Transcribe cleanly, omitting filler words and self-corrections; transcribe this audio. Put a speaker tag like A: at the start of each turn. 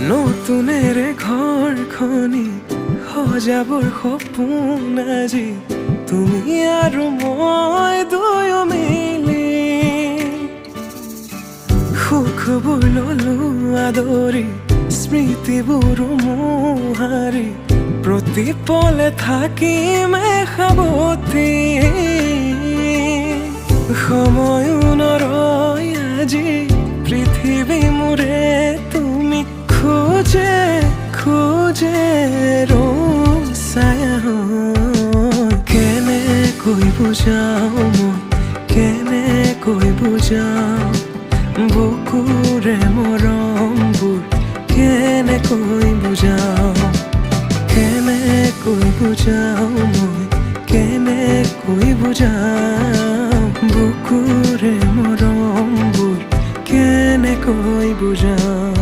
A: নতুনেৰে ঘৰখনি সজাবৰ সপোন আজি তুমি আৰু মই দুয়ো মিলি সুখবোৰ ললো আদৰি স্মৃতিবোৰ মোহাৰি প্ৰতি পলে থাকিম সাৱতি সময়ো নৰয় আজি পৃথিৱী মোৰে তুমি খোজে খোজে ৰচায়া কেনেকৈ বুজাও মই কেনেকৈ বুজাও বুকুৰে মৰমবোৰ কেনেকৈ বুজাও কেনেকৈ বুজাও মই কেনেকৈ বুজাও বুকুৰে মৰমবোৰ কেনেকৈ বুজাও